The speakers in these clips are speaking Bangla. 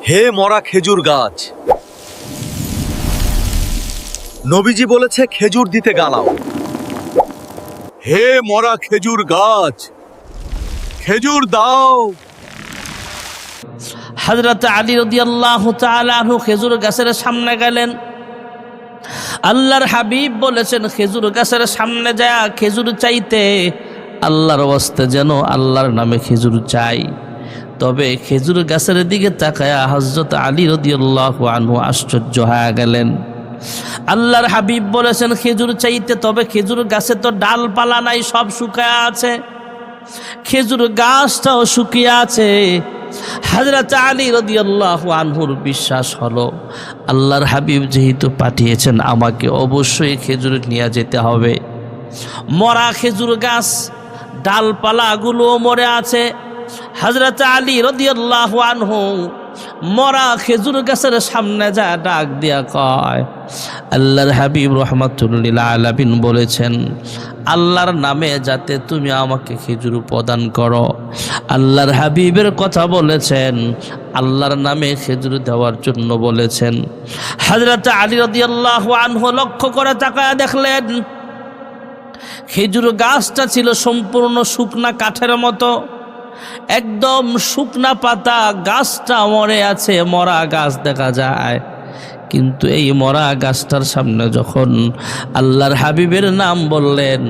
হে মরা খেজুর গাছ, নবীজি বলেছে খেজুর দিতে গালাও। হে মরা খেজুর গাছ, খেজুর দাও। হযরত আলী রাদিয়াল্লাহু তাআলা আনহু খেজুর গাছের সামনে গেলেন। আল্লাহর হাবিব বলেছেন খেজুর গাছের সামনে যায় খেজুর চাইতে আল্লাহর ওয়াস্তে যেন আল্লাহর নামে খেজুর চাই। তবে খেজুর গাছের দিকে তাকায়া হযরত আলী রাদিয়াল্লাহু আনহু আশ্চর্য হয়ে গেলেন। আল্লাহর হাবিব বলেছেন খেজুর চাইতে, তবে খেজুর গাছে তো ডালপালা নাই, সব শুকিয়ে আছে, খেজুর গাছটাও শুকিয়ে আছে। হযরত আলী রাদিয়াল্লাহু আনহুর বিশ্বাস হলো আল্লাহর হাবিব যেহেতু পাঠিয়েছেন আমাকে অবশ্যই খেজুর নিয়ে যেতে হবে। মরা খেজুর গাছ, ডালপালাগুলো মরে আছে। হযরত আলী রাদিয়াল্লাহু আনহু মরা খেজুর গাছের সামনে যা ডাক দিয়া কয়, আল্লাহর হাবিব রাহমাতুল লিল আলামিন বলেছেন আল্লাহর নামে যাতে তুমি আমাকে খেজুর প্রদান করো। আল্লাহর হাবিবের কথা বলেছেন, আল্লাহর নামে খেজুর দেওয়ার জন্য বলেছেন। হযরত আলী রাদিয়াল্লাহু আনহু লক্ষ্য করে তাকায়া দেখলেন খেজুর গাছটা ছিল সম্পূর্ণ শুকনা কাঠের মতো, একদম শুকনা পাতা, গাছটা মরে আছে, মরা গাছ দেখা যায়। কিন্তু এই মরা গাছটার সামনে যখন আল্লাহর হাবিবের নাম বললেন,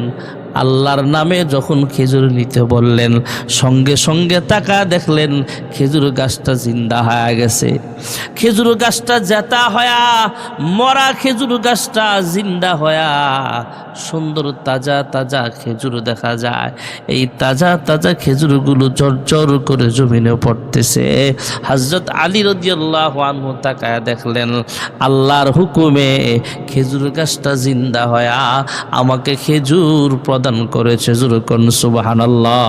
আল্লাহর নামে যখন খেজুর নিতে বললেন, সঙ্গে সঙ্গে তাকা দেখলেন খেজুর গাছটা জিন্দা হয়ে গেছে। খেজুর গাছটা জেতা হয়া, মরা খেজুর গাছটা জিন্দা হয়া সুন্দর তাজা তাজা খেজুর দেখা যায়। এই তাজা তাজা খেজুরগুলো ঝরঝর করে জমিনে পড়তেছে। হযরত আলী রাদিয়াল্লাহু আনহু তাকায়া দেখলেন আল্লাহর হুকুমে খেজুর গাছটা জিন্দা হয়া আমাকে খেজুর প্রদান করেছে। জোরে কোন সুবহানাল্লাহ।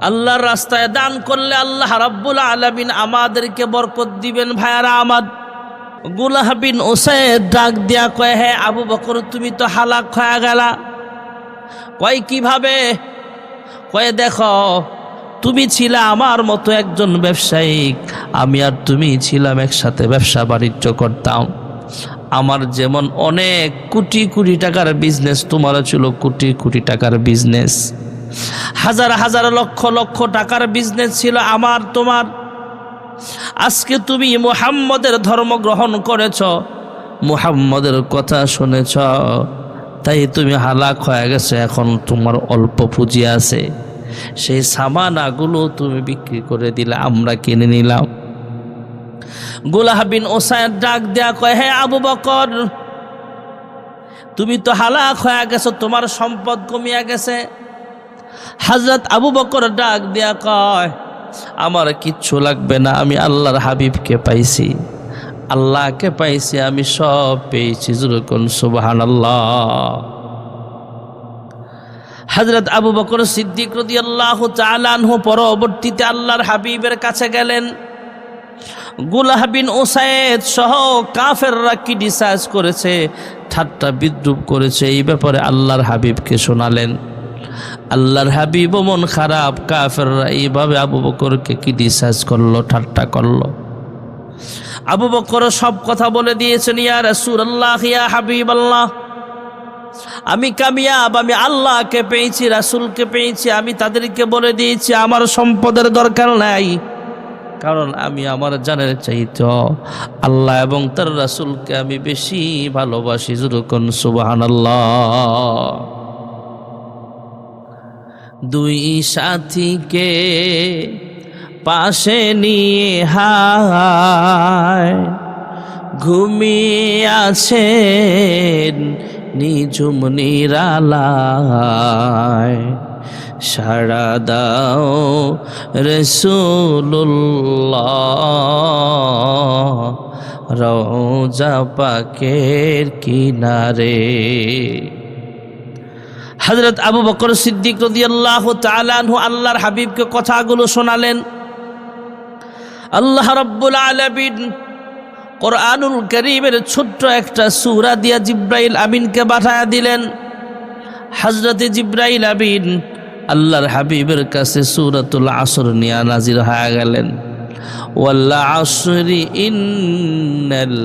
আল্লাহর রাস্তায় দান করলে আল্লাহ রাব্বুল আলামিন আমাদেরকে বরকত দিবেন। ভাইয়ারা আমার, গুলাহ বিন উসাইদ ডাক দিয়া কয়, হে আবু বকর তুমি তো হালাক হয়ে গেলা। কয় কিভাবে? কয় দেখো তুমি ছিলা আমার মতো একজন ব্যবসায়িক, আমি আর তুমি ছিলাম একসাথে ব্যবসা বাণিজ্য করতাম। আমার যেমন অনেক কোটি কোটি টাকার বিজনেস, তোমারও ছিল কোটি কোটি টাকার বিজনেস, হাজার হাজার লক্ষ লক্ষ টাকার বিজনেস ছিল আমার তোমার। আজকে তুমি মুহাম্মদের ধর্ম গ্রহণ করেছ, মুহাম্মদের কথা শুনেছ, তাই তুমি হালাক হয়ে গেছে। এখন তোমার অল্প পুঁজি আছে, সেই সামানাগুলো তুমি বিক্রি করে দিলে, আমরা কিনে নিলাম। গুলাহ বিন উসাইদ ডাক দেয়া কয়, হে আবু বকর তুমি তো হালাক হয়ে গেছো, তোমার সম্পদ কমিয়া গেছে। হযরত আবু বকর ডাক দেয়া কয়, আমার কিচ্ছু লাগবে না, আমি আল্লাহর হাবিবকে পাইছি, আল্লাহকে পাইছি, আমি সব পেয়েছি। জোরে কোন সুবহানাল্লাহ। হযরত আবু বকর সিদ্দিক রাদিয়াল্লাহু তাআলা আনহু পরবর্তীতে আল্লাহর হাবিবের কাছে গেলেন। গুলাহ বিন উসাইদ সহ কাফেররা কি ডিসাইজ করেছে, ঠাট্টা বিদ্রুপ করেছে, এই ব্যাপারে আল্লাহর হাবিবকে শোনালেন। আল্লাহর হাবিব মন খারাপ, কাফেররা এইভাবে আবু বকরকে কি ডিসাইজ করলো, ঠাট্টা করলো। আবু বকর সব কথা বলে দিয়েছেন, ইয়া রাসূলুল্লাহ, ইয়া হাবিবাল্লাহ, আমি কামিয়াব, আমি আল্লাহকে পেয়েছি, রাসূলকে পেয়েছি। আমি তাদেরকে বলে দিয়েছি আমার সম্পদের দরকার নাই, কারণ আমি আমার জানের চাইতে আল্লাহ এবং তার রাসূলকে আমি বেশি ভালোবাসি। জোরে কোন সুবহানাল্লাহ। দুই সাথীকে পাশে নিয়ে হায় ঘুমিয়ে আছেন নিঝুম নিরালায়, সাড়া দাও রাসূলুল্লাহ রওজা পাকের কিনারে। হযরত আবু বকর সিদ্দিক রাদিয়াল্লাহু তাআলা আনহু আল্লাহর হাবিবকে কথাগুলো শোনালেন। আল্লাহ রাব্বুল আলামিন কোরআনুল কারীমের ছোট্ট একটা সূরা দিয়া জিব্রাইল আমিনকে পাঠায়া দিলেন। হযরত জিব্রাইল আমিন আল্লাহর হাবিবের কাছে সূরাতুল আসর নিয়ে নাজির হয়ে গেলেন। ওয়াল আসরি ইন্নাল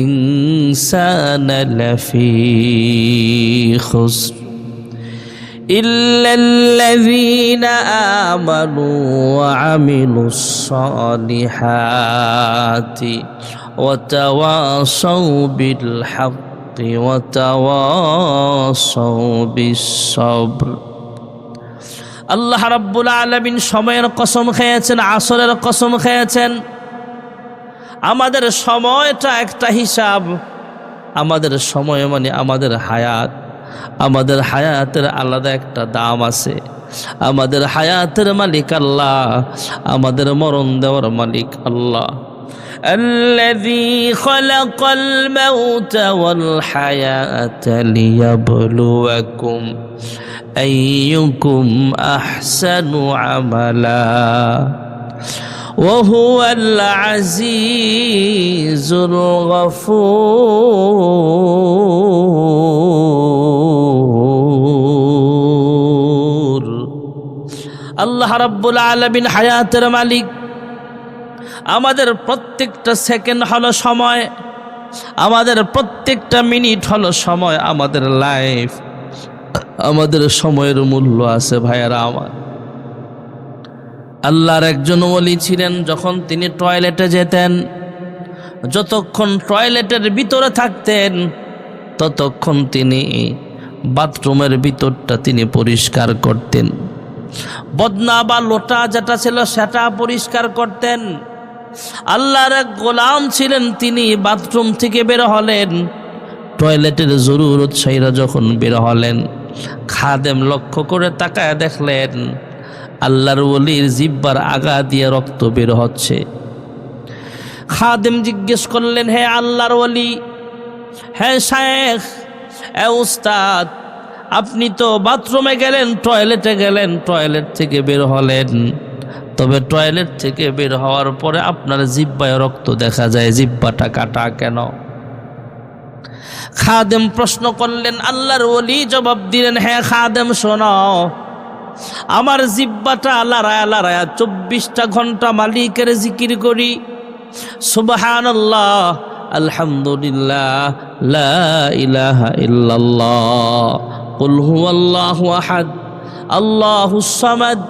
ইনসানা লাফি খুসর ইল্লাল্লাযীনা আমানু ওয়া আমিলুস সালিহাতি ওয়া তাওয়াসাউ বিল হাক্কি ওয়া তাওয়াসাউ বিস সাবর। আল্লাহ রাব্বুল আলামিন সময়ের কসম খেয়েছেন, আসরের কসম খেয়েছেন। আমাদের সময়টা একটা হিসাব। আমাদের সময় মানে আমাদের হায়াত। আমাদের হায়াতের আলাদা একটা দাম আছে। আমাদের হায়াতের মালিক আল্লাহ, আমাদের মরণ দেওয়ার মালিক আল্লাহ। الذي خلق الموت والحياة ليبلوكم أيكم أحسن عملا وهو العزيز الغفور। আল্লাহ রাব্বুল আলামিন হায়াতের মালিক। আমাদের প্রত্যেকটা সেকেন্ড হলো সময়, আমাদের প্রত্যেকটা মিনিট হলো সময়, আমাদের লাইফ, আমাদের সময়ের মূল্য আছে ভাইয়ারা আমার। আল্লাহর একজন ওলি ছিলেন, যখন তিনি টয়লেটে যেতেন, যতক্ষণ টয়লেটের ভিতরে থাকতেন ততক্ষণ তিনি বাথরুমের ভিতরটা তিনি পরিষ্কার করতেন। বদনা বা লোটা যেটা ছিল সেটা পরিষ্কার করতেন। আল্লাহর এক গোলাম ছিলেন, তিনি বাথরুম থেকে বের হলেন, টয়লেটের জরুরত ছাইরা যখন বের হলেন, খাদেম লক্ষ্য করে তাকায় দেখলেন আল্লাহর ওলির জিহ্বার আগা দিয়ে রক্ত বের হচ্ছে। খাদেম জিজ্ঞেস করলেন, হে আল্লাহর ওলি, হে শায়েখ, হে উস্তাদ, আপনি তো বাথরুমে গেলেন, টয়লেটে গেলেন, টয়লেট থেকে বের হলেন, তবে টয়লেট থেকে বের হওয়ার পরে আপনার জিহ্বায় রক্ত দেখা যায়, জিহ্বাটা কাটা কেন? খাদেম প্রশ্ন করলেন। আল্লাহর ওলি জবাব দিলেন, হ্যাঁ খাদেম শোনো, আমার জিহ্বাটা লড়ায়া লড়ায়া 24টা ঘন্টা মালিকের জিকির করি। সুবহানাল্লাহ, আলহামদুলিল্লাহ, লা ইলাহা ইল্লাল্লাহ, কুল হুয়াল্লাহু আহাদ, আল্লাহুস সামাদ,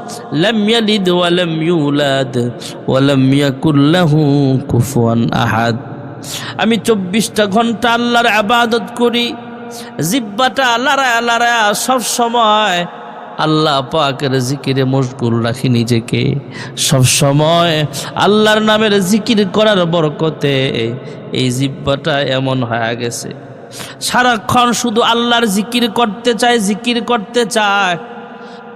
লাম ইয়ালিদ ওয়া লাম ইউলাদ ওয়া লাম ইয়াকুল লাহু কুফুয়ান আহাদ। আমি 24টা ঘন্টা আল্লাহর ইবাদত করি, জিহ্বাটা লড়ায়া লড়ায়া সব সময় আল্লাহ পাকের জিকিরে মশগুল রাখি নিজেকে। সব সময় আল্লাহর নামের জিকির করার বরকতে এই জিহ্বাটা এমন হয়ে গেছে, সারাক্ষণ শুধু আল্লাহর জিকির করতে চায়, জিকির করতে চায়।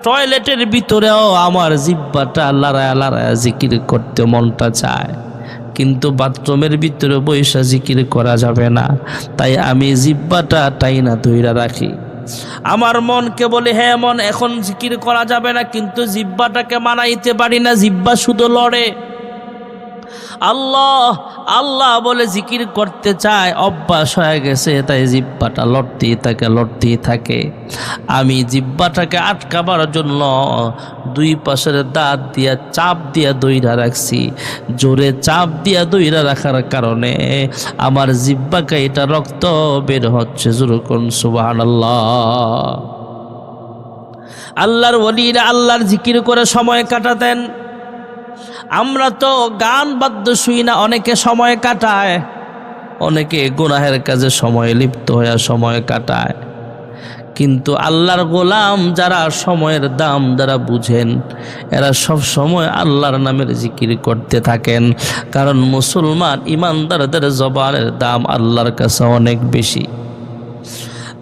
টয়লেটের ভিতরেও আমার জিহ্বাটা লড়ায়া লড়ায়া জিকির করতে মনটা চায়, কিন্তু বাথরুমের ভিতরে বৈশা জিকির করা যাবে না। তাই আমি জিহ্বাটা টাইনা ধইরা রাখি। আমার মনকে বলে, হ্যাঁ মন, এখন জিকির করা যাবে না, কিন্তু জিহ্বাটাকে মানাইতে পারি না, জিহ্বা শুধু লড়ে। আল্লাহ আল্লাহ বলে জিকির করতে চায়, অভ্যাস হয়ে গেছে, তাই জিহ্বাটা লড়তেই থাকে, লড়তেই থাকে। আমি জিহ্বাটাকে আটকাবার জন্য দুই পাশের দাঁত দিয়া চাপ দিয়া দইরা রাখছি। জোরে চাপ দিয়া দইরা রাখার কারণে আমার জিহ্বাকে এটা রক্ত বের হচ্ছে। যেরকম সুবহানাল্লাহ। আল্লাহর ওলিরা আল্লাহর জিকির করে সময় কাটাতেন। আমরা তো গান বাদ্য শুই না, অনেকে সময় কাটায়, অনেকে গুনাহের কাজে সময় লিপ্ত হয়ে সময় কাটায়। কিন্তু আল্লাহর গোলাম যারা, সময়ের দাম যারা বুঝেন, এরা সব সময় আল্লাহর নামের জিকির করতে থাকেন। কারণ মুসলমান ইমানদারদের জবানের দাম আল্লাহর কাছে অনেক বেশি।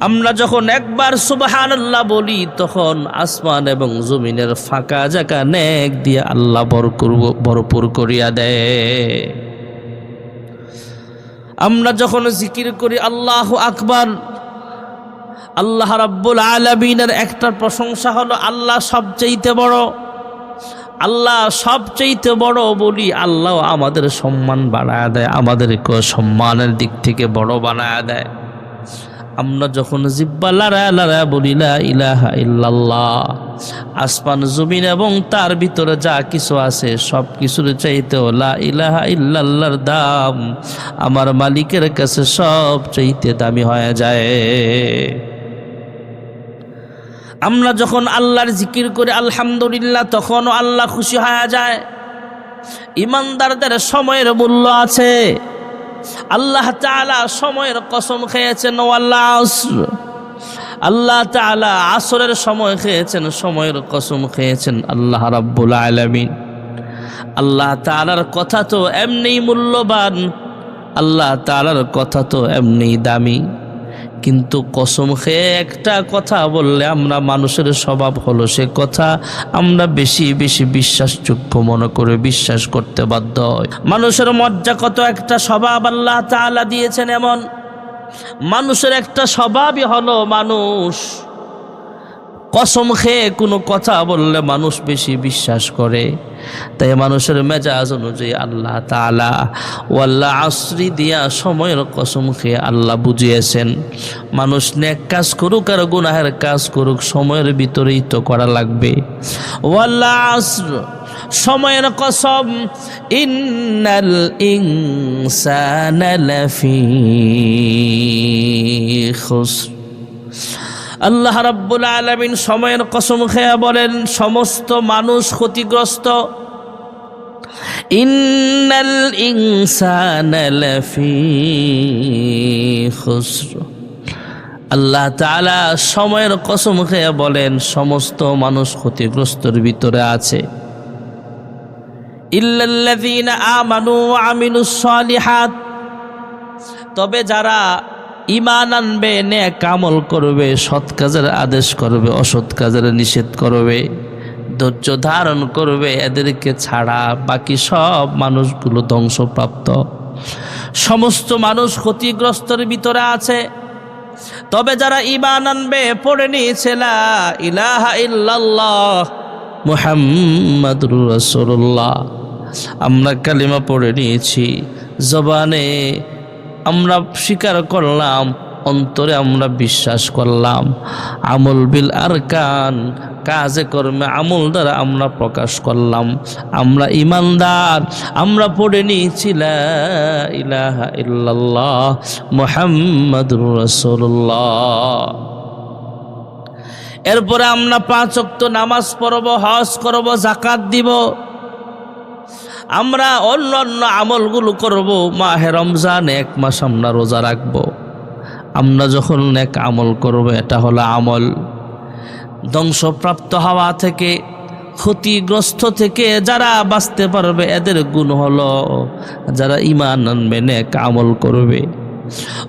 আমরা যখন একবার সুবহানাল্লাহ বলি, তখন আসমান এবং জমিনের ফাঁকা জায়গা নেক দিয়ে আল্লাহ ভরপুর করিয়া দেয়। আমরা যখন জিকির করি আল্লাহু আকবার, আল্লাহ রাব্বুল আলামিনের একটা প্রশংসা হলো আল্লাহ সবচেয়ে বড়। আল্লাহ সবচেয়ে বড় বলি আল্লাহ আমাদের সম্মান বাড়ায় দেয়, আমাদেরকে সম্মানের দিক থেকে বড় বানায় দেয়। আমরা যখন জিব্বা লড়ায় লড়ায় বলি লা ইলাহা ইল্লাল্লাহ, আসমান জমিন এবং তার ভিতরে যা কিছু আছে সব কিছুর চাইতেও লা ইলাহা ইল্লাল্লাহর দাম আমার মালিকের কাছে সব চাইতে দামি হয়ে যায়। আমরা যখন আল্লাহর জিকির করি আলহামদুলিল্লাহ, তখনও আল্লাহ খুশি হয়ে যায়। ইমানদারদের সময়ের মূল্য আছে। আল্লাহ তাআলা সময়ের কসম খেয়েছেন, ওয়াল আসর। আল্লাহ তাআলা আসরের সময় খেয়েছেন, সময়ের কসম খেয়েছেন আল্লাহ রাব্বুল আলামিন। আল্লাহ তাআলার কথা তো এমনি মূল্যবান, আল্লাহ তাআলার কথা তো এমনি দামি, কিন্তু কসম খেয়ে একটা কথা বললে আমরা মানুষের স্বভাব হলো সে কথা আমরা বেশি বেশি বিশ্বাসযোগ্য মনে করে বিশ্বাস করতে বাধ্য হয়। মানুষের মজ্জাগত একটা স্বভাব আল্লাহ তাআলা দিয়েছেন এমন, মানুষের একটা স্বভাবই হলো মানুষ কসম খেয়ে কোনো কথা বললে মানুষ বেশি বিশ্বাস করে। তাই মানুষের মেজাজ অনুযায়ী আল্লাহ তাআলা ওয়াল আসরি দিয়া সময়ের কসম খেয়ে আল্লাহ বুঝিয়েছেন, মানুষ নেক কাজ করুক আর গুনাহের কাজ করুক সময়ের ভিতরেই তো করা লাগবে। ওয়াল আসর, সময়ের কসম, ইন্নাল ইনসানা লাফি খুসর। আল্লাহ রাব্বুল আলামিন সময়ের কসম খেয়ে বলেন সমস্ত মানুষ ক্ষতিগ্রস্ত। ইন্নাল ইনসানা লাফি খুসর। আল্লাহ তাআলা সময়ের কসম খেয়ে বলেন সমস্ত মানুষ ক্ষতিগ্রস্তর ভিতরে আছে। ইল্লাল্লাযীনা আমানু ওয়া আমিলুস সালিহাত, তবে যারা ঈমান আনবে, নেক আমল করবে, সৎ কাজের আদেশ করবে, অসৎ কাজের নিষেধ করবে, ধৈর্য ধারণ করবে, এদেরকে ছাড়া বাকি সব মানুষগুলো ধ্বংসপ্রাপ্ত। সমস্ত মানুষ ক্ষতিগ্রস্তর ভিতরে আছে। তবে যারা ঈমান আনবে, পড়ে নিয়েছে লা ইলাহা ইল্লাল্লাহ মুহাম্মাদুর রাসূলুল্লাহ, আমরা কালিমা পড়ে নিয়েছি, জবানে আমরা স্বীকার করলাম, অন্তরে আমরা বিশ্বাস করলাম, আমল বিল আরকান, কাজে কর্মে আমল দ্বারা আমরা প্রকাশ করলাম আমরা ইমানদার, আমরা পড়ে নিয়েছি লা ইলাহা ইল্লাল্লাহ মুহাম্মাদুর রাসূলুল্লাহ। এরপরে আমরা 5 ওয়াক্ত নামাজ পড়ব, হজ করব, যাকাত দিব, আমরা অন্য অন্য আমলগুলো করব। মাহে রমজান 1 মাস আমরা রোজা রাখব। আমরা যখন নেক আমল করব, এটা হলো আমল। ধ্বংসপ্রাপ্ত হওয়া থেকে, ক্ষতিগ্রস্ত থেকে যারা বাঁচতে পারবে এদের গুণ হলো যারা ঈমান আনবে, নেক আমল করবে।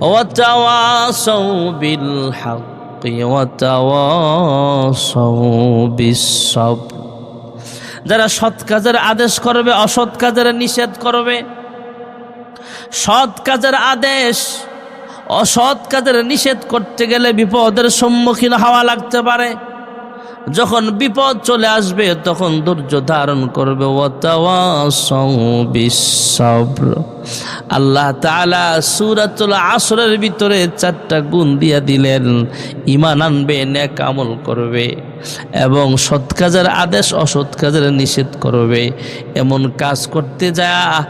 ওয়া তাওয়াসাউ বিল হাক্কি ওয়া তাওয়াসাউ বিস সাবর, যারা সৎ কাজের আদেশ করবে, অসৎ কাজের নিষেধ করবে। সৎ কাজের আদেশ, অসৎ কাজের নিষেধ করতে গেলে বিপদের সম্মুখীন হওয়া লাগতে পারে। যখন বিপদ চলে আসবে তখন ধৈর্য ধারণ করবে। ওয়া তাওয়াসাউ বিস সাবর। আল্লাহ তাআলা সূরাতুল আসরের ভিতরে 4টা গুণ দিয়া দিলেন। ঈমান আনবে, নেক আমল করবে এবং সৎ কাজের আদেশ, অসৎ কাজের নিষেধ করবে। এমন কাজ করতে যায়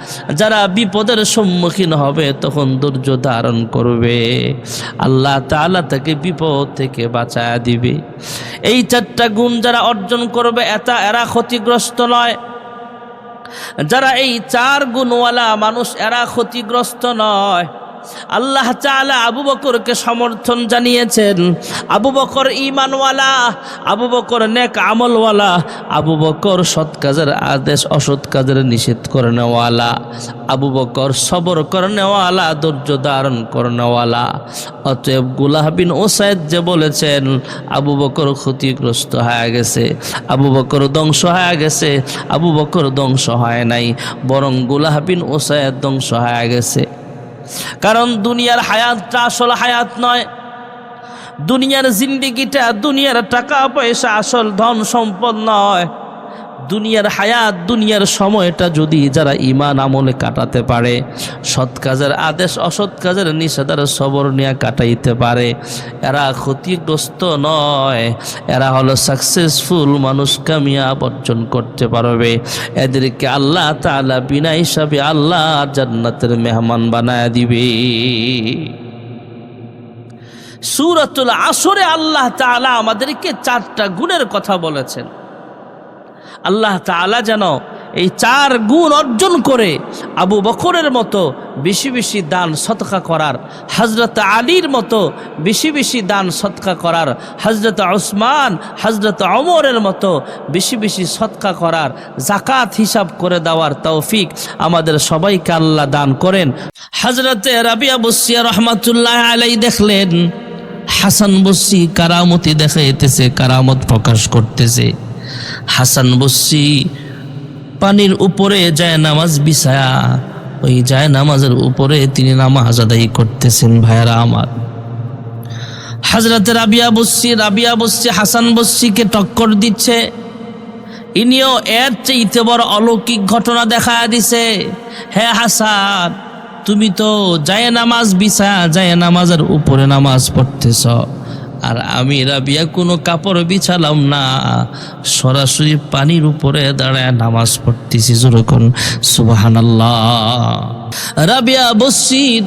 যারা বিপদের সম্মুখীন হবে তখন ধৈর্য ধারণ করবে, আল্লাহ তাআলা তাকে বিপদ থেকে বাঁচায়া দিবে। এই 4টা গুণ যারা অর্জন করবে এরা ক্ষতিগ্রস্ত নয়। যারা এই 4 গুণওয়ালা মানুষ এরা ক্ষতিগ্রস্ত নয়। আল্লাহ তাআলা আবু বকরকে সমর্থন জানিয়েছেন। আবু বকর ঈমানওয়ালা, আবু বকর নেক আমলওয়ালা, আবু বকর সৎ কাজের আদেশ অসৎ কাজের নিষেধ করনেওয়ালা, আবু বকর সবর করনেওয়ালা, ধৈর্য ধারণ করনেওয়ালা। অতএব গুলাহ বিন উসাইদ যে বলেছেন আবু বকর ক্ষতিগ্রস্ত হয়ে গেছে, আবু বকর ধ্বংস হয়ে গেছে, আবু বকর ধ্বংস হয় নাই, বরং গুলাহ বিন উসাইদ ধ্বংস হয়ে গেছে। কারণ দুনিয়ার হায়াতটা আসল হায়াত নয়, দুনিয়ার জিন্দেগিটা, দুনিয়ার টাকা পয়সা আসল ধন সম্পদ নয়। দুনিয়ার হায়াত, দুনিয়ার সময়টা যদি যারা ঈমান আমলে কাটাতে পারে, সৎ কাজের আদেশ অসৎ কাজের নিষেধের সবর নিয়ে কাটাইতে পারে, এরা ক্ষতিগ্রস্ত নয়, এরা হলো সাকসেসফুল মানুষ, কামিয়াব অর্জন করতে পারবে। এদেরকে আল্লাহ তাআলা বিনা হিসাবে আল্লাহ জান্নাতের মেহমান বানায় দিবে। সূরাতুল আসরে আল্লাহ তাআলা আমাদেরকে 4টা গুণের কথা বলেছেন। আল্লাহ তাআলা যেন এই 4 গুণ অর্জন করে আবু বকরের মতো বেশি বেশি দান সদকা করার, হযরত আলীর মতো বেশি বেশি দান সদকা করার, হযরত উসমান, হযরত ওমরের মতো বেশি বেশি সদকা করার, যাকাত হিসাব করে দেওয়ার তৌফিক আমাদের সবাইকে আল্লাহ দান করেন। হযরত রাবিয়া বসরি রহমাতুল্লাহ আলাইহি দেখলেন হাসান বসরি কারামতি দেখাইতেছে, কারামত প্রকাশ করতেছে। হাসান বসরি পানির উপরে যায় নামাজ বিছায়া, ওই যায় নামাজের উপরে তিনি নামাজ আদায় করতেছেন। ভাইরা আমার, হযরত রাবিয়া বসরি হাসান বসরিকে টক্কর দিচ্ছে। ইনিও এর চাইতে বড় অলৌকিক ঘটনা দেখা দিছে। হে হাসান, তুমি তো যায় নামাজ বিছায়া যায় নামাজের উপরে নামাজ পড়তেছ, আর আমি রাবিয়া কোনো কাপড় বিছালাম না, সরাসরি পানির উপরে দাঁড়ায় নামাজ পড়তেছি। যেরকম সুবহানাল্লাহ। রাবিয়া বসরির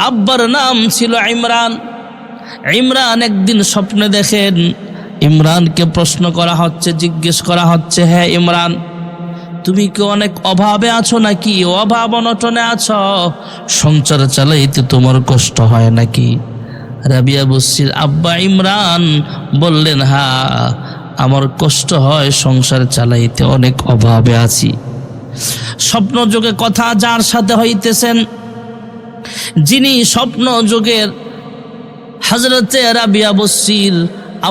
আব্বার নাম ছিল ইমরান। ইমরান একদিন স্বপ্নে দেখেন, ইমরানকে প্রশ্ন করা হচ্ছে, জিজ্ঞেস করা হচ্ছে, হ্যাঁ ইমরান, তুমি কি অনেক অভাবে আছো নাকি? অভাব অনটনে আছো? সংসার চালাইতে তোমার কষ্ট হয় নাকি? রাবিয়া বসরির আব্বা ইমরান বললেন, হ্যাঁ আমার কষ্ট হয়, সংসার চালাইতে অনেক অভাবে আছি। স্বপ্ন যোগে কথা যার সাথে হইতেছেন, যিনি স্বপ্ন যোগের হযরতে রাবিয়া বসরির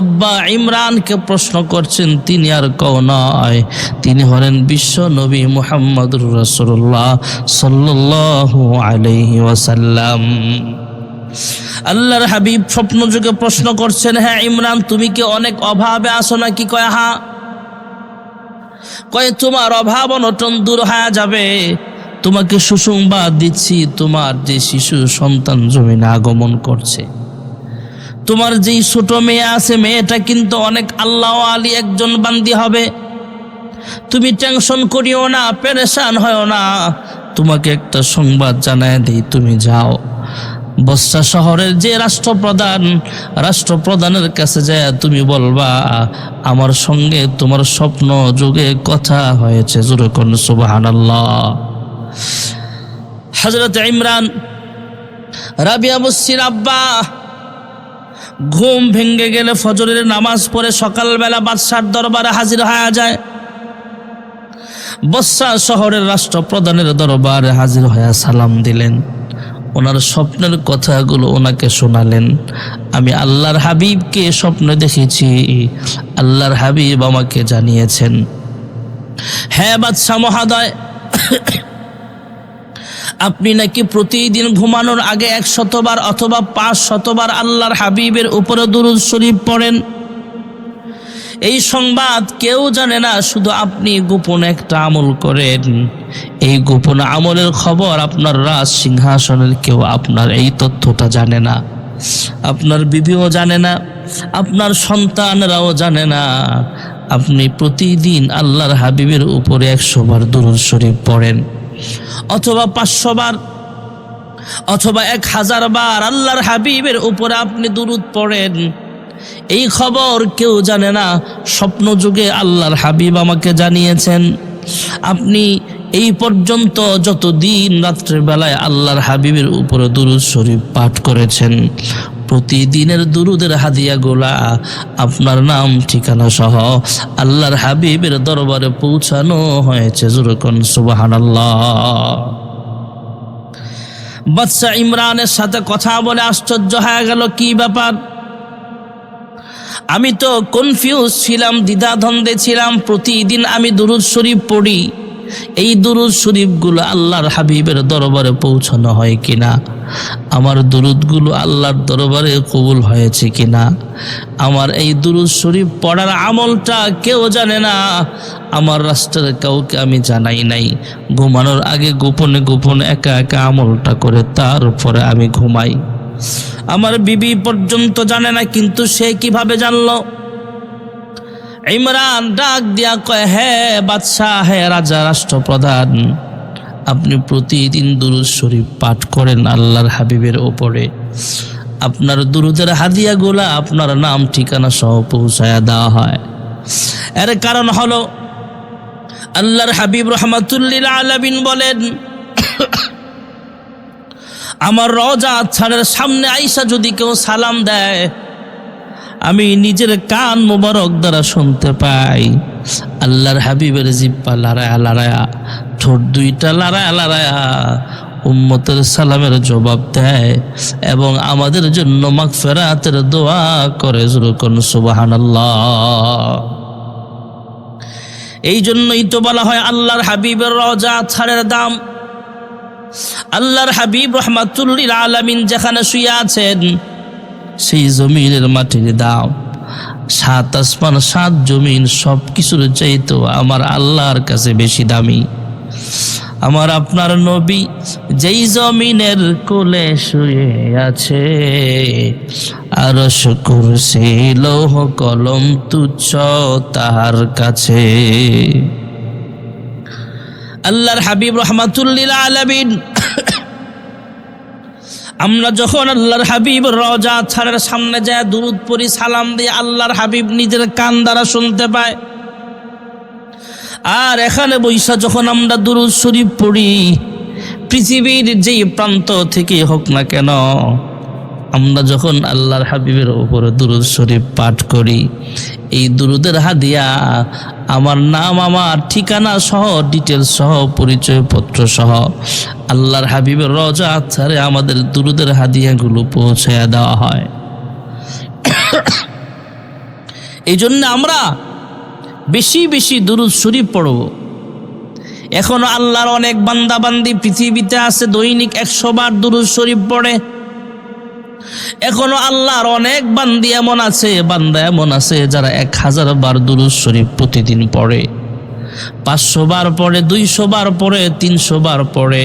আব্বা ইমরানকে প্রশ্ন করছেন, তিনি আর কেউ নয়, তিনি হলেন বিশ্ব নবী মুহাম্মদুর রাসূলুল্লাহ সাল্লাল্লাহু আলাইহি ওয়াসাল্লাম। আল্লাহর হাবিব স্বপ্ন যুগে প্রশ্ন করছেন, হ্যাঁ ইমরান, তুমি কি অনেক অভাবে আছো নাকি? কয় হ্যাঁ। কয় তোমার অভাব অনটন দূর হয়ে যাবে, তোমাকে সুসংবাদ দিচ্ছি, তোমার যে শিশু সন্তান জমিনে আগমন করছে, তোমার যেই ছোট মেয়ে আছে, মেয়েটা কিন্তু অনেক আল্লাহ আলী একজন বান্দি হবে। তুমি টেনশন করিও না, পেরেশান হয়ো না, তোমাকে একটা সংবাদ জানায় দেই, তুমি যাও বসরা শহরের যে রাষ্ট্রপ্রধানের কাছে যায় তুমি বলবা আমার সঙ্গে তোমার স্বপ্ন যোগে কথা হয়েছে। যেরকম সুবহানাল্লাহ। হযরত ইমরান রাবিয়া বসরির আব্বা ঘুম ভেঙে গেলে ফজরের নামাজ পড়ে সকালবেলা বাদশার দরবারে হাজির হয়ে যায়। বসরা শহরের রাষ্ট্রপ্রধানের দরবারে হাজির হয়ে সালাম দিলেন, ওনার স্বপ্নের কথাগুলো ওনাকে শোনালেন। আমি আল্লাহর হাবিবকে স্বপ্নে দেখেছি, আল্লাহর হাবিব আমাকে জানিয়েছেন। হ্যাঁ বাদশা মহোদয়, আপনি নাকি প্রতিদিন ঘুমানোর আগে 100 বার অথবা 500 বার আল্লাহর হাবিবের উপরে দুরূদ শরীফ পড়েন। এই সংবাদ কেউ জানে না, শুধু আপনি গোপন একটা আমল করেন। এই গোপন আমলের খবর আপনার রাজ সিংহাসনের কেউ আপনার এই তথ্যটা জানে না, আপনার বিবিও জানে না, আপনার সন্তানরাও জানে না। আপনি প্রতিদিন আল্লাহর হাবিবের উপরে 100 বার দুরূদ শরীফ পড়েন, অথবা 500 বার অথবা 1000 বার আল্লাহর হাবিবের উপরে আপনি দুরূদ পড়েন। এই খবর কেউ জানে না, স্বপ্ন যুগে আল্লাহর হাবিব আমাকে জানিয়েছেন। আপনি এই পর্যন্ত যতদিন রাত্রের বেলায় আল্লাহর হাবিবের উপরে দুরূদ শরীফ পাঠ করেছেন, প্রতিদিনের দুরূদের হাদিয়াগুলা আপনার নাম ঠিকানা সহ আল্লাহর হাবিবের দরবারে পৌঁছানো হয়েছে। যেরকম সুবহানাল্লাহ। বাদশা ইমরানের সাথে কথা বলে আশ্চর্য হয়ে গেল, কি ব্যাপার? আমি তো কনফিউজ ছিলাম, দ্বিধাদ্বন্দ্বে ছিলাম। প্রতিদিন আমি দুরূদ শরীফ পড়ি, এই দুরুদ শরীফগুলো আল্লাহর হাবিবের দরবারে পৌঁছানো হয় কিনা, আমার দুরুদগুলো আল্লাহর দরবারে কবুল হয়েছে কিনা, আমার এই দুরুদ শরীফ পড়ার আমলটা কেউ জানে না, আমার রাষ্ট্রের কাউকে আমি জানাই নাই। ঘুমানোর আগে গোপনে গোপনে একা একা আমলটা করে তারপরে আমি ঘুমাই। আমার বিবি পর্যন্ত জানে না, কিন্তু সে কিভাবে জানলো? ইমরান ডাক দিয়া কয়, হ্যাঁ বাদশাহ, হ্যাঁ রাজা, রাষ্ট্রপ্রধান, আপনি প্রতিদিন দুরুদ শরীফ পাঠ করেন আল্লাহর হাবিবের ওপরে, আপনার দুরুদের হাদিয়াগুলা আপনার নাম ঠিকানা সহ পৌঁছায়া দেওয়া হয়। এর কারণ হলো আল্লাহর হাবিব রহমাতুল্লিল আলামিন বলেন, আমার রওজা ছাড়ের সামনে আইসা যদি কেউ সালাম দেয়, আমি নিজের কান মোবারক দ্বারা শুনতে পাই আল্লাহর হাবিবের জিব্বা লড়ায়া লড়ায়া, ঠোঁট দুইটা লড়ায়া লড়ায়া উম্মতের সালামের জবাব দেয় এবং আমাদের জন্য মাগফিরাতের দোয়া করে। যুরকুন সুবহানাল্লাহ। এই জন্যই তো বলা হয় আল্লাহর হাবিবের রওজা ছাড়ের দাম। আল্লাহর হাবিব রহমাতুল্লিল আলামিন যেখানে শুয়ে আছেন, সেই জমিনের মাটির দাম সাত আসমান সাত জমিন সব কিছুর চাইতো আমার আল্লাহর কাছে বেশি দামি। আমার আপনার নবী যেই জমিনের কোলে শুয়ে আছে, আরশ কুরসি লৌহ কলম তুচ্ছ তাহার কাছে। আল্লাহর হাবিব রহমাতুল্লিল আলামিন, আমরা যখন আল্লাহর হাবিব রওজা ছাড়ের সামনে যায় দুরুদ পড়ি, সালাম দিয়ে আল্লাহর হাবিব নিজের কান দ্বারা শুনতে পায়। আর এখানে বৈশা যখন আমরা দুরুদ শরীফ পড়ি, পৃথিবীর যেই প্রান্ত থেকে হোক না কেন, আমরা যখন আল্লাহর হাবিবের উপরে দুরুদ শরীফ পাঠ করি, এই দুরুদের হাদিয়া আমার নাম, আমার ঠিকানা সহ, ডিটেলস সহ, পরিচয়পত্র সহ আল্লাহর হাবিবের রওজা ছাড়ে আমাদের দুরুদের হাদিয়াগুলো পৌঁছায়া দেওয়া হয়। এই জন্য আমরা বেশি বেশি দুরুদ শরীফ পড়ব। এখনো আল্লাহর অনেক বান্দা বান্দি পৃথিবীতে আছে দৈনিক 100 বার দুরুদ শরীফ পড়ে। এখনো আল্লাহর অনেক বান্দা এমন আছে যারা 1000 বার দুরুদ শরীফ প্রতিদিন পড়ে, 500 বার পড়ে, 200 বার পড়ে, 300 বার পড়ে।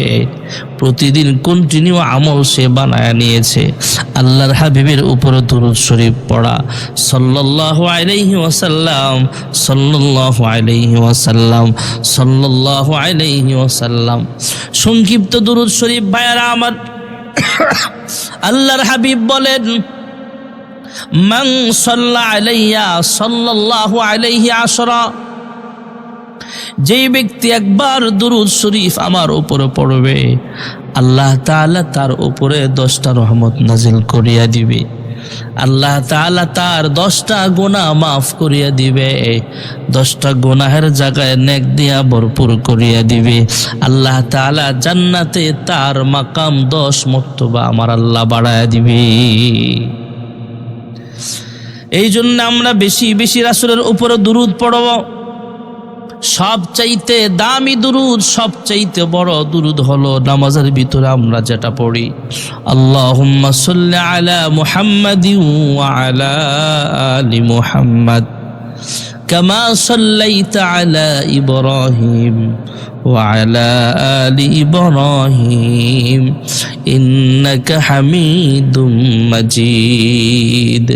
প্রতিদিন কন্টিনিউ আমল সে বানায় নিয়েছে আল্লাহর হাবিবের উপরে দুরুদ শরীফ পড়া। সাল্লাল্লাহু আলাইহি ওয়াসাল্লাম, সাল্লাল্লাহু আলাইহি ওয়াসাল্লাম, সাল্লাল্লাহু আলাইহি ওয়াসাল্লাম। সংক্ষিপ্ত দুরুদ শরীফ ভাইয়ারা আমার, আল্লাহর হাবিব বলেন, মান সাল্লা আলাইয়া সাল্লাল্লাহু আলাইহি আশরা, যেই ব্যক্তি একবার দুরুদ শরীফ আমার উপরে পড়বে, আল্লাহ তাআলা তার উপরে 10টা রহমত নাজিল করিয়া দিবে। আল্লাহ তাআলা তার 10টা গুনাহ মাফ করিয়া দিবে, 10টা গুনাহের জায়গায় নেক দিয়া ভরপুর করিয়া দিবে। আল্লাহ তাআলা জান্নাতে তার মাকাম 10 মর্তবা আমার আল্লাহ বাড়ায়া দিবে। এই জন্য আমরা বেশি বেশি রাসূলের উপরে দুরুদ পড়ব। সবচাইতে দামি দুরুদ, সবচাইতে বড় দুরুদ হলো নামাজের ভিতরে আমরা যেটা পড়ি, আল্লাহুম্মা সাল্লি আলা মুহাম্মাদিন ওয়া আলা আলি মুহাম্মাদ কামা সাল্লাইতা আলা ইব্রাহিম ওয়া আলা আলি ইব্রাহিম ইন্নাকা হামিদুম মাজিদ।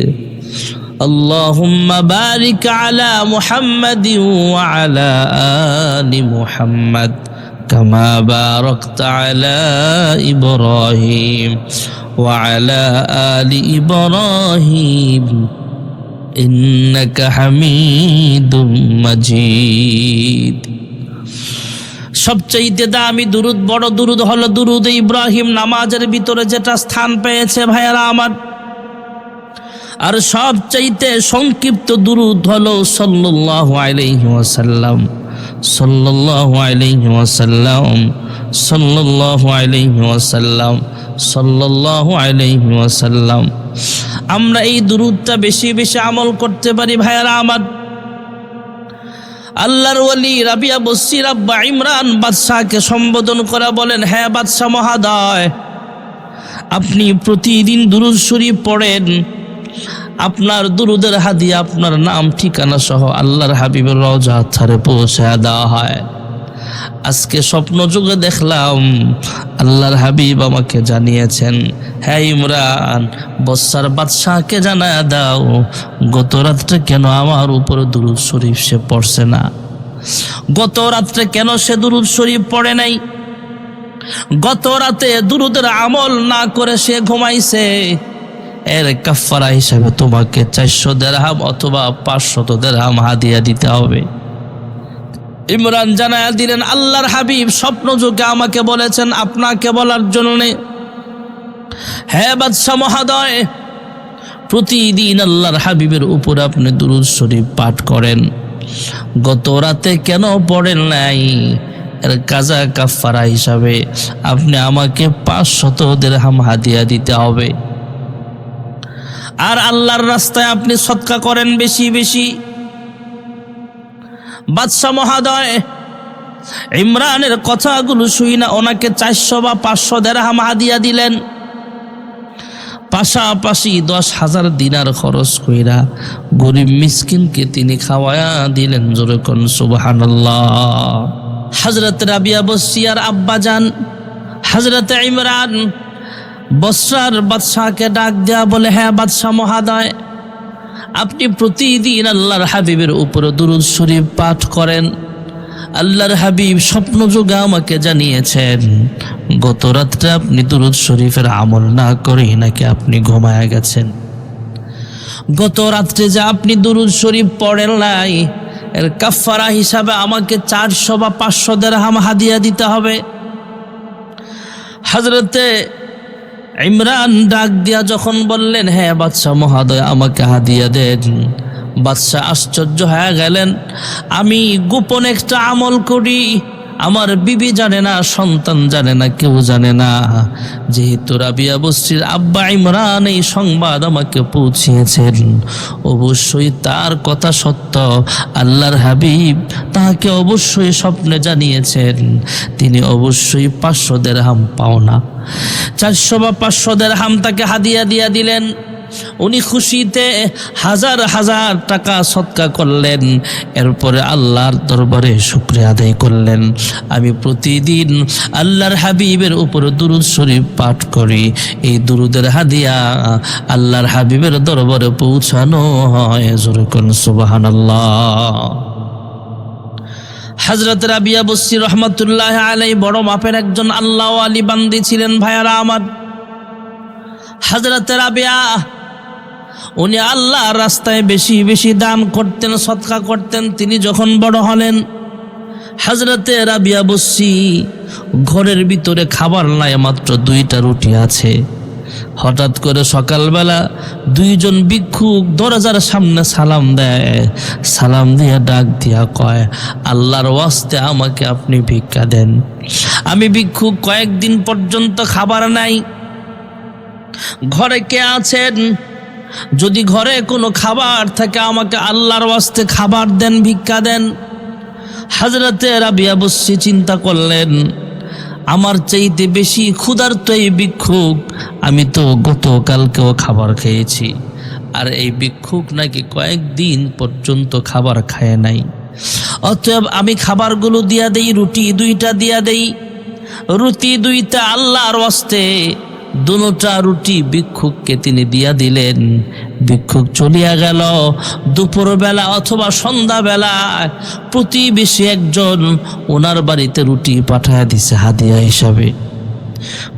اللهم بارك على محمد وعلى آل محمد كما باركت على إبراهيم وعلى آل إبراهيم إنك حميد مجيد। সবচাইতে দামি দুরুদ, বড় দুরুদ হলো দুরুদ ইব্রাহিম, নামাজের ভিতরে যেটা স্থান পেয়েছে ভাইয়ারা আমার। আর সবচাইতে সংক্ষিপ্ত দুরুদ হলো সাল্লাল্লাহু আলাইহি ওয়াসাল্লাম, সাল্লাল্লাহু আলাইহি ওয়াসাল্লাম, সাল্লাল্লাহু আলাইহি ওয়াসাল্লাম, সাল্লাল্লাহু আলাইহি ওয়াসাল্লাম। আমরা এই দুরুদটা বেশি বেশি আমল করতে পারি ভাইয়ারা আমার। আল্লাহর ওলি রাবিয়া বসরির আব্বা ইমরান বাদশাহকে সম্বোধন করে বলেন, হ্যাঁ বাদশাহ মহোদয়, আপনি প্রতিদিন দুরূদ শরীফ পড়েন, আপনার দুরুদের হাদিয়া আপনার নাম ঠিকানা সহ আল্লাহর হাবিবের রওজা ছাড়ে পৌঁছে দেওয়া হয়। আজকে স্বপ্ন যুগে দেখলাম আল্লাহর হাবিব আমাকে জানিয়েছেন, হ্যাঁ ইমরান, বৎসার বাদশাহকে জানায় দাও গত রাত্রে কেন আমার উপরে দুরূদ শরীফ সে পড়ছে না, গত রাত্রে কেন সে দুরূদ শরীফ পড়ে নাই, গত রাতে দুরুদের আমল না করে সে ঘুমাইছে, এর কাফারা হিসাবে তোমাকে 400 দিরহাম অথবা 500 দিরহাম হাদিয়া দিতে হবে। ইমরান জানায়া দিলেন, আল্লাহর হাবিব স্বপ্ন যুগে আমাকে বলেছেন আপনাকে বলার জন্য। হ্যাঁ বাদশাহ মহোদয়, প্রতিদিন আল্লাহর হাবিবের উপর আপনি দুরূদ শরীফ পাঠ করেন, গত রাতে কেন পড়েন নাই, এর কাজা কাফারা হিসাবে আপনি আমাকে 500 দিরহাম হাদিয়া দিতে হবে। আর আল্লাহর রাস্তায় আপনি সদকা করেন বেশি বেশি। বাদশাহ মহোদয় ইমরানের কথাগুলো শুই না ওনাকে 400 বা 500 দিরহাম হাদিয়া দিলেন, পাশাপাশি 10,000 দিনার খরচ কইরা গরিব মিসকিনকে তিনি খাওয়ায়া দিলেন। জোরে কোন সুবহানাল্লাহ। হযরত রাবিয়া বসরিয়ার আব্বাজান হযরত ইমরান বসরার বাদশাহকে ডাক দেয়া বলে, হ্যাঁ বাদশাহ মহোদয়, আপনি প্রতিদিন আল্লাহর হাবিবের উপরে দুরূদ শরীফ পাঠ করেন। আল্লাহর হাবিব স্বপ্ন যোগে আমাকে জানিয়েছেন গত রাত্রে আপনি দুরূদ শরীফের আমল না করেই নাকি আপনি ঘুমায়া গেছেন, গত রাত্রে যে আপনি দুরূদ শরীফ পড়েন নাই, এর কাফারা হিসাবে আমাকে 400 বা 500 দিরহাম হাদিয়া দিতে হবে। হযরতে ইমরান ডাক দিয়া যখন বললেন, হ্যাঁ বাদশাহ মহোদয় আমাকে হাদিয়া দেন, বাদশাহ আশ্চর্য হয়ে গেলেন। আমি গোপন একটা আমল করি, আমার বিবি জানে না, সন্তান জানে না, কেউ জানে না। যেহেতু রাবিয়া বসরির আব্বা ইমরান এই সংবাদ আমাকে পৌঁছিয়েছেন, অবশ্যই তার কথা সত্য। আল্লাহর হাবিব তাকে অবশ্যই স্বপ্নে জানিয়েছেন, তিনি অবশ্যই 500 দিরহাম পাওনা 400 বা 500 দিরহাম তাকে হাদিয়া দিয়া দিলেন। উনি খুশিতে হাজার হাজার টাকা সদকা করলেন। এরপরে আল্লাহর দরবারে শুকরিয়া আদায় করলেন, আমি প্রতিদিন আল্লাহর হাবিবের উপর দুরূদ শরীফ পাঠ করি, এই দুরুদের হাদিয়া আল্লাহর হাবিবের দরবারে পৌঁছানো হয়। জোরে কোন সুবহানাল্লাহ। হযরত রাবিয়া বসরি রহমাতুল্লাহ আলাইহি বড় মাপের একজন আল্লাহ ওয়ালি বান্দি ছিলেন। ভাইয়ারা আমার, হযরত রাবিয়া উনি আল্লাহর রাস্তায় বেশি বেশি দান করতেন, সদকা করতেন। তিনি যখন বড় হলেন, হযরতে রাবিয়া বসরি ঘরের ভিতরে খাবার নাই, মাত্র 2টা রুটি আছে। হঠাৎ করে সকালবেলা 2জন ভিক্ষুক দরজার সামনে সালাম দেয়, সালাম দিয়ে ডাক দিয়া কয়, আল্লাহর ওয়াস্তে আমাকে আপনি ভিক্ষা দেন, আমি ভিক্ষুক, কয়েকদিন পর্যন্ত খাবার নাই, ঘরে কে আছেন? যদি ঘরে কোনো খাবার থাকে আমাকে আল্লাহর ওয়াস্তে খাবার দেন, ভিক্ষা দেন। হযরতে রাবিয়া বসরি চিন্তা করলেন, আমার চাইতে বেশি ক্ষুধার্ত এই ভিক্ষুক, আমি তো গতকালকেও খাবার খেয়েছি, আর এই ভিক্ষুক নাকি কয়েকদিন পর্যন্ত খাবার খায় নাই। অতএব আমি খাবারগুলো দিয়া দেই, রুটি 2টা দিয়া দেই। রুটি 2টা আল্লাহর ওয়াস্তে, 2টা রুটি ভিক্ষুককে তিনি দিয়া দিলেন। ভিক্ষুক চলিয়া গেল। দুপুরবেলা অথবা সন্ধ্যাবেলা প্রতিবেশী একজন ওনার বাড়িতে রুটি পাঠায় দিছে হাদিয়া হিসাবে।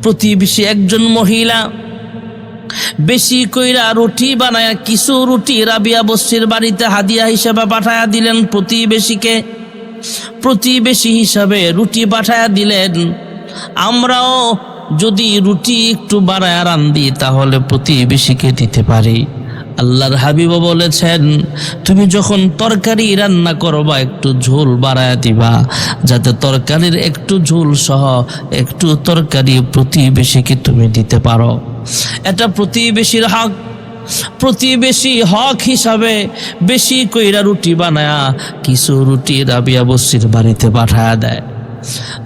প্রতিবেশী একজন মহিলা বেশি কইরা রুটি বানায়া কিছু রুটি রাবিয়া বসরির বাড়িতে হাদিয়া হিসাবে পাঠায়া দিলেন প্রতিবেশীকে। প্রতিবেশী হিসাবে রুটি পাঠায়া দিলেন। আমরাও যদি রুটি একটু বাড়ায় রান্ধি তাহলে প্রতিবেশীকে দিতে পারি। আল্লাহর হাবিবও বলেছেন, তুমি যখন তরকারি রান্না করবা একটু ঝোল বাড়ায় দিবা, যাতে তরকারির একটু ঝোল সহ একটু তরকারি প্রতিবেশীকে তুমি দিতে পারো। এটা প্রতিবেশীর হক। প্রতিবেশী হক হিসাবে বেশি কইরা রুটি বানায়া কিছু রুটি রাবিয়া বস্তির বাড়িতে পাঠায়া দেয়।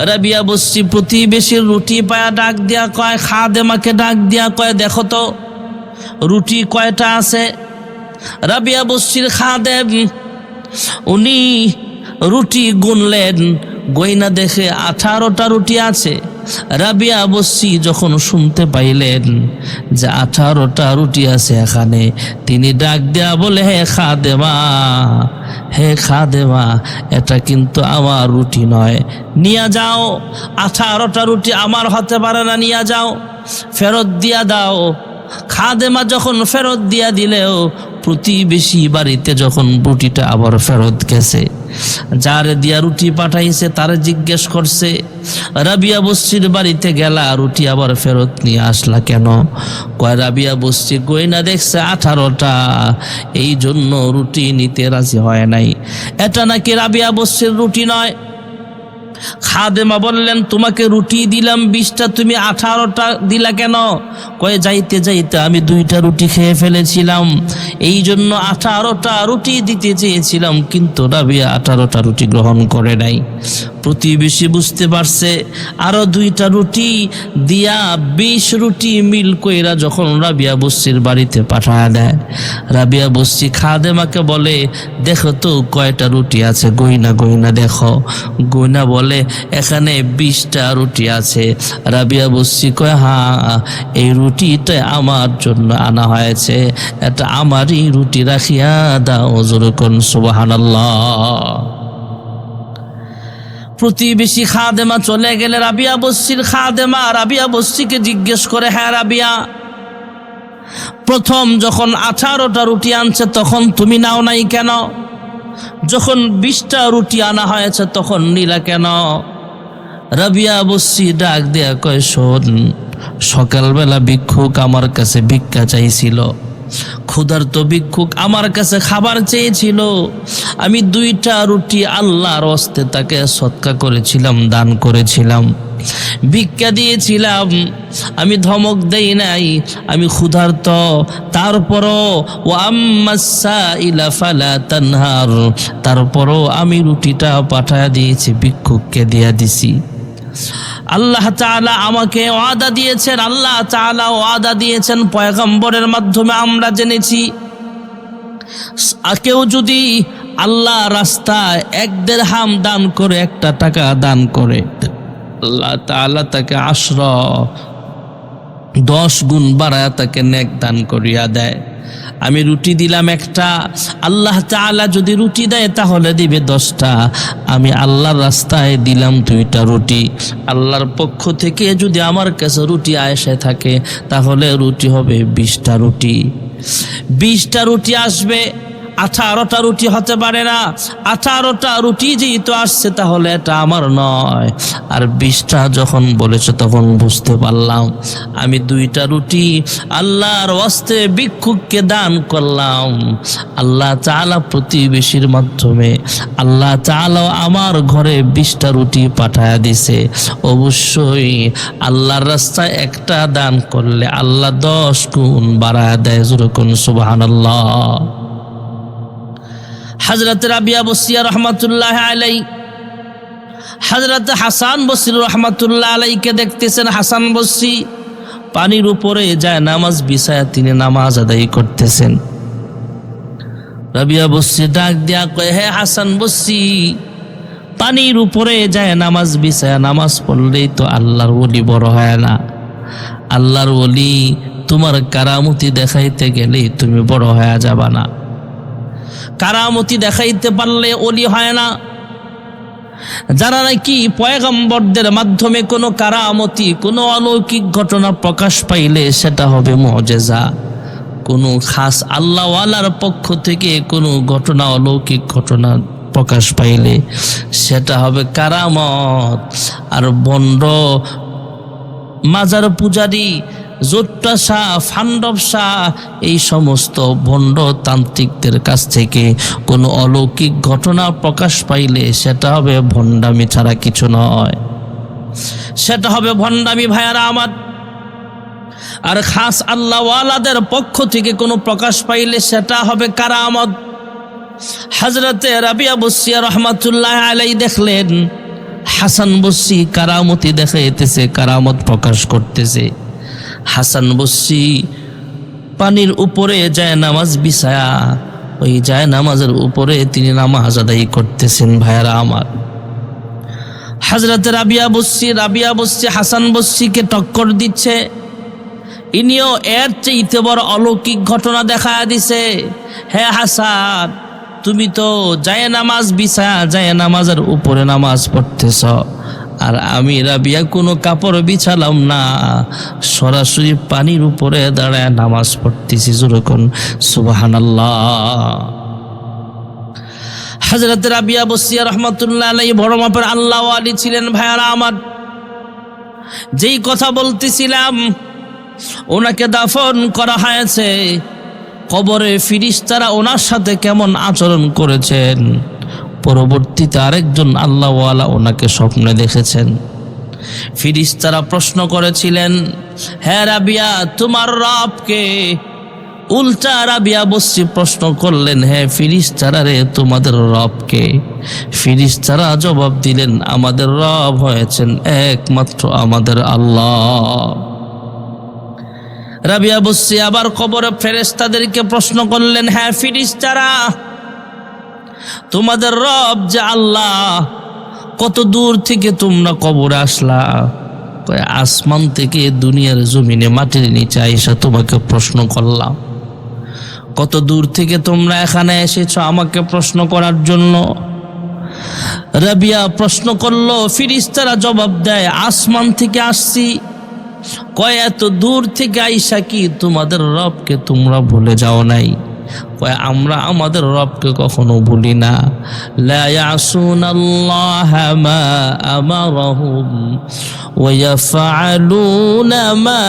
রাবিয়া বস্তি প্রতিবেশীর রুটি পায়া ডাক দিয়া কয়, খাদেমাকে ডাক দিয়া কয়, দেখো তো রুটি কয়টা আছে। রাবিয়া বস্তির খাদেম উনি রুটি গুনলেন, গয়না দেখে 18টা রুটি আছে। রাবিয়া বস্তি যখন শুনতে পাইলেন যে 18টা রুটি আছে এখানে, তিনি ডাক দেয়া বলে, হে খাদেমা, এটা কিন্তু আমার রুটি নয়, নিয়ে যাও। 18টা রুটি আমার হতে পারে না, নিয়ে যাও, ফেরত দিয়া দাও। খাদেমা যখন ফেরত দিয়া দিলেও প্রতিবেশী বাড়িতে যখন রুটিটা আবার ফেরত গেছে, যারে দিয়া রুটি পাঠাইছে তারে জিজ্ঞেস করছে, রাবিয়া বস্তির বাড়িতে গেলা, রুটি আবার ফেরত নিয়ে আসলা কেন? কয়, রাবিয়া বস্তি গয়না দেখছে 18টা, এই জন্য রুটি নিতে রাজি হয় নাই। এটা নাকি রাবিয়া বস্তির রুটি নয়। খাদেমা বললেন, তোমাকে রুটি দিলাম 20টা, তুমি 18টা দিলা কেন? কয়ে, যাইতে যাইতে আমি 2টা রুটি খেয়ে ফেলেছিলাম, এই জন্য 18টা রুটি দিতে চেয়েছিলাম, কিন্তু রাবিয়া 18টা রুটি গ্রহণ করে নাই। প্রতিবেশী বুঝতে পারছে, আরো 2টা রুটি দিয়া 20 রুটি মিল কইরা যখন রাবিয়া বস্তির বাড়িতে পাঠায় দেয়, রাবিয়া বস্তি খাদেমাকে বলে, দেখো তো কয়টা রুটি আছে, গয়না দেখো। গয়না বলে, এখানে 20টা রুটি আছে। রাবিয়া বস্তি কয়, হ্যাঁ, এই রুটিটা আমার জন্য আনা হয়েছে, এটা আমারই রুটি, রাখিয়া দাও। জোরে কোন সুবহানাল্লাহ। প্রতিবেশী খাদেমা চলে গেলে রাবিয়া বস্তির খাদেমা রাবিয়া বস্তিকে জিজ্ঞেস করে, হ্যাঁ রাবিয়া, প্রথম যখন 18টা রুটি আনছে তখন তুমি নাও নাই কেন? যখন 20টা রুটি আনা হয়েছে তখন নিলা কেন? রাবিয়া বস্তি ডাক দেয়া কয়, শোন, সকালবেলা ভিক্ষুক আমার কাছে ভিক্ষা চাইছিল, ক্ষুধার্ত ভিক্ষুক আমার কাছে খাবার চেয়েছিল, আমি 2টা রুটি আল্লাহর হস্তে তাকে সদকা করেছিলাম, দান করেছিলাম, ভিক্ষা দিয়েছিলাম, আমি ধমক দেই নাই, আমি ক্ষুধার্ত। তারপরও ও আম্মাসাইলা ফালা তানহার, তারপরও আমি রুটিটা পাঠায়া দিয়েছি, ভিক্ষুককে দিয়া দিছি। আল্লাহ তাআলা আমাকে ওয়াদা দিয়েছেন, আল্লাহ তাআলা ওয়াদা দিয়েছেন পয়গম্বরের মাধ্যমে আমরা জেনেছি, কেউ যদি আল্লাহ রাস্তায় 1 দিরহাম দান করে, 1টা টাকা দান করে, আল্লাহ তাআলা তাকে 10 গুণ বাড়ায় তাকে নেক দান করিয়া দেয়। আমি রুটি দিলাম 1টা, আল্লাহ তাআলা যদি রুটি দেয় তাহলে দিবে 10টা। আমি আল্লাহর রাস্তায় দিলাম 2টা রুটি, আল্লাহর পক্ষ থেকে যদি আমার কাছে রুটি আয়েশে থাকে তাহলে রুটি হবে 20টা রুটি। 20টা রুটি আসবে, 18টা রুটি হতে পারে না। 18টা রুটি যেহেতু আসছে তাহলে এটা আমার নয়। আর 20টা যখন বলেছে তখন বুঝতে পারলাম আমি 2টা রুটি আল্লাহর ওয়াস্তে ভিক্ষুককে দান করলাম। আল্লাহ তাআলা প্রতিবেশীর মাধ্যমে আল্লাহ তাআলা আমার ঘরে 20টা রুটি পাঠায়া দিছে। অবশ্যই আল্লাহর রাস্তায় 1টা দান করলে আল্লাহ 10 গুণ বাড়ায় দেয়। যেরকম সুবহানাল্লাহ। হযরত রাবিয়া বসরি রহমাতুল্লাহ আলাইহি হযরত হাসান বসরি রহমাতুল্লাহ আলাইহিকে দেখতেছেন। হাসান বসরি পানির উপরে যায় নামাজ বিছায়া তিনি নামাজ আদায় করতেছেন। রাবিয়া বসরি ডাক দিয়া কয়, হে হাসান বসরি, পানির উপরে যায় নামাজ বিছায়া নামাজ পড়লেই তো আল্লাহর ওলি বড় হয় না। আল্লাহর ওলি তোমার কারামতি দেখাইতে গেলে তুমি বড় হয়ে যাবা না। কারামতি দেখাইতে পারলে ওলি হয় না। যারা নাকি পয়গম্বরদের মাধ্যমে কোনো কারামতি, কোনো অলৌকিক ঘটনা প্রকাশ পাইলে সেটা হবে মুআজিজা। কোনো খাস আল্লাহওয়ালার পক্ষ থেকে কোনো ঘটনা, অলৌকিক ঘটনা প্রকাশ পাইলে সেটা হবে কারামত। আর ভণ্ড মাজার পূজারী, জোট্টা শাহ, ফান্ডব শাহ, এই সমস্ত ভণ্ড তান্ত্রিকদের কাছ থেকে কোনো অলৌকিক ঘটনা প্রকাশ পাইলে সেটা হবে ভণ্ডামি ছাড়া কিছু নয়। সেটা হবে ভণ্ডামি। ভাইয়ারা আমার, আর খাস আল্লাহওয়ালাদের পক্ষ থেকে কোনো প্রকাশ পাইলে সেটা হবে কারামত। হযরতে রাবিয়া বসরিয়া রহমাতুল্লাহ আলাইহি দেখলেন হাসান বসরি কারামতি দেখাইতেছে, কারামত প্রকাশ করতেছে। হাসান বসরি পানির উপরে যায় নামাজ বিছায়া, ওই যায় নামাজের উপরে তিনি নামাজ আদায় করতেছেন। ভাইয়ারা আমার, হযরতে রাবিয়া বসরি হাসান বসরিকে টক্কর দিচ্ছে। ইনিও এর চেয়ে বড় অলৌকিক ঘটনা দেখা দিছে। হে হাসান, তুমি তো যায় নামাজ বিছায়া যায় নামাজের উপরে নামাজ পড়তেছ, আর আমি রাবিয়া কোনো কাপড় বিছালাম না, সরাসরি পানির উপরে দাঁড়ায় নামাজ পড়তেছি। যেরকম সুবহানাল্লাহ। হযরত রাবিয়া বসরিয়া রহমাতুল্লাহ আলাইহি বড় মাপের আল্লাহ ওয়ালি ছিলেন। ভাইয়ারা আমার, যেই কথা বলতেছিলাম, ওনাকে দাফন করা হয়েছে, কবরে ফিরিস্তারা ওনার সাথে কেমন আচরণ করেছেন, পরবর্তীতে আরেকজন আল্লাহওয়ালা ওনাকে স্বপ্নে দেখেছেন। ফিরিস্তারা প্রশ্ন করেছিলেন, হে রাবিয়া তোমার রবকে? উল্টা রাবিয়া বসরি প্রশ্ন করলেন, হে ফিরিস্তারা রে তোমাদের রবকে? ফিরিস্তারা জবাব দিলেন, আমাদের রব হয়েছেন একমাত্র আমাদের আল্লাহ। রাবিয়া বসরি আবার কবরে ফেরেশতাদেরকে প্রশ্ন করলেন, হ্যাঁ ফিরিস্তারা, তোমাদের রব যে আল্লাহ, কত দূর থেকে তোমরা কবরে আসলা? আসমান থেকে দুনিয়ার জমিনে মাটির নিচে আইসা তোমাকে প্রশ্ন করলাম। কত দূর থেকে তোমরা এখানে এসেছো আমাকে প্রশ্ন করার জন্য? রাবিয়া প্রশ্ন করলো, ফিরিস্তারা জবাব দেয়, আসমান থেকে আসছি। কয় এত দূর থেকে আইসা কি তোমাদের রবকে তোমরা ভুলে যাও নাই? কয় আমরা আমাদের রবকে কখনো ভুলি না। লা ইয়াসুনাল্লাহা মা আমারহুম ওয়া ইয়াফআলুনা মা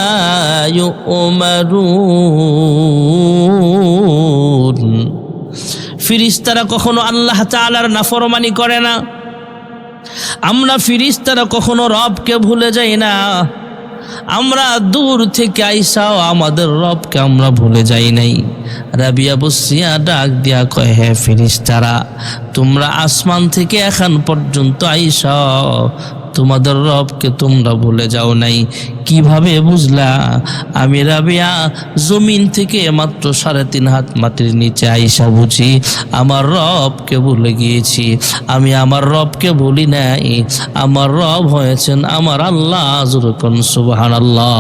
ইউমারুন। ফিরিস্তারা কখনো আল্লাহ তাআলার নাফরমানি করে না। আমরা ফিরিস্তারা কখনো রবকে ভুলে যাই না। আমরা দূর থেকে আইসাও আমাদের রবকে আমরা ভুলে যাই নাই। রাবিয়া বসরিয়া ডাক দিয়া কয়, হে ফিরিস্তারা, তোমরা আসমান থেকে এখন পর্যন্ত আইসাও তোমাদের রবকে তোমরা ভুলে যাও নাই। কিভাবে বুঝলা? আমি রাবিয়া জমিন থেকে মাত্র 3.5 হাত মাটির নিচে আইসা বুঝি আমার রবকে ভুলে গিয়েছি। আমি আমার রবকে ভুলি নাই, আমার রব হয়েছেন আমার আল্লাহ। যেরকম সুবহানাল্লাহ।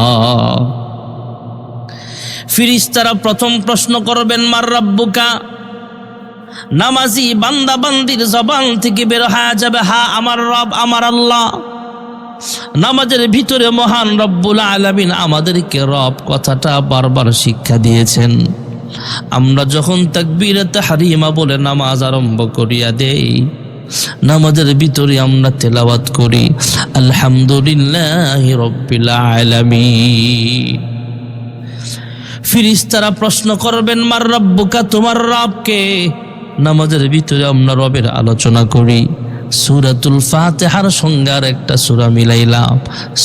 ফিরিস্তারা প্রথম প্রশ্ন করবেন, মার রাব্বুকা? নামাজি বান্দা বান্দির জবান থেকে বের হয়ে যাবে, হা আমার রব আমার আল্লাহ। নামাজের ভিতরে মহান রব্বুল আলামিন আমাদেরকে রব কথাটা বারবার শিক্ষা দিয়েছেন। আমরা যখন তাকবীরে তাহরিমা বলে নামাজ আরম্ভ করিয়া দেই, নামাজের ভিতরে আমরা তেলাওয়াত করি আলহামদুলিল্লাহি রাব্বিল আলামিন। ফিরিস্তারা প্রশ্ন করবেন, মার রাব্বুকা? তোমার রবকে? নামাজের ভিতরে আমরা রবের আলোচনা করি। সূরাতুল ফাতিহার সঙ্গে আর একটা সূরা মিলাইলাম।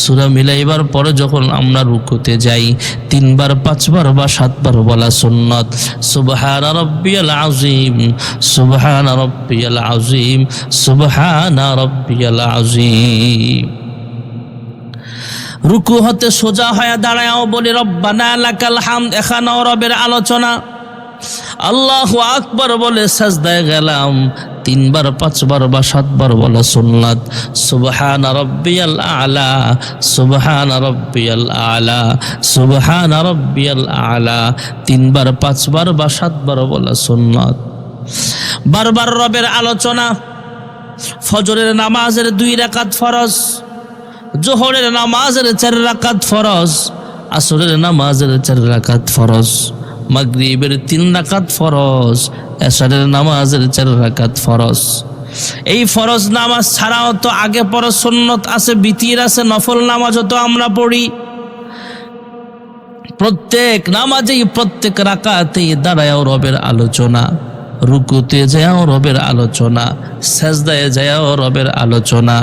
সূরা মিলাইবার পরে যখন আমরা রুকুতে যাই, 3 বার 5 বার বা 7 বার বলা সুন্নাত। সুবহান রাব্বিয়াল আযীম, সুবহান রাব্বিয়াল আযীম, সুবহান রাব্বিয়াল আযীম। রুকু হতে সোজা হয়ে দাঁড়ায়ও বলি রব্বানা লাকাল হামদ, এখানেও রবের আলোচনা। আল্লাহু আকবার বলে সাজদায় গেলাম, 3 বার 5 বার বা 7 বার বলা সুন্নাত। সুবহান রাব্বিয়াল আলা, সুবহান রাব্বিয়াল আলা, সুবহান রাব্বিয়াল আলা, 3 বার 5 বার বা 7 বার বলা সুন্নাত। বারবার রবের আলোচনা। ফজরের নামাজের 2 রাকাত ফরজ, জোহরের নামাজের 4 রাকাত ফরজ, আসরের নামাজের 4 রাকাত ফরজ, মাগরিবের 3 রাকাত ফরজ, এশারের নামাজের 4 রাকাত ফরজ। এই ফরজ নামাজ ছাড়াও তো আগে পরে সুন্নত আছে, বিতির আছে, নফল নামাজও তো আমরা পড়ি। প্রত্যেক নামাজেই প্রত্যেক রাকাতেই দাঁড়ায় রবের আলোচনা। রুকুতে যাও রবের আলোচনা, সাজদায় যাও রবের আলোচনা,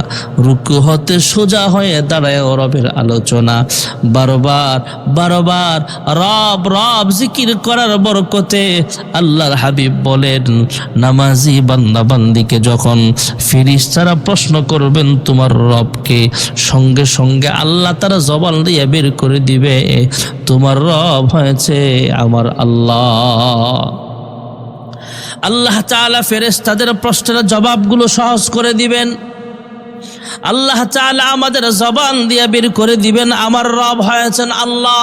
রুকু হতে সোজা হয়ে দাঁড়ায় রবের আলোচনা। বারবার বারবার রব রব জিকির করার বরকতে আল্লাহর হাবিব বলেন, নামাজি বান্দা বান্দিকে যখন ফেরেশতারা প্রশ্ন করবেন তোমার রবকে, সঙ্গে সঙ্গে আল্লাহ তারা জবান দিয়ে বের করে দিবে, তোমার রব হয়েছে আমার আল্লাহ। আল্লাহ তাআলা ফেরেশতাদের প্রশ্নের জবাবগুলো সহজ করে দিবেন। আল্লাহ তাআলা আমাদের জবান দিয়ে বের করে দিবেন, আমার রব হয়েছেন আল্লাহ।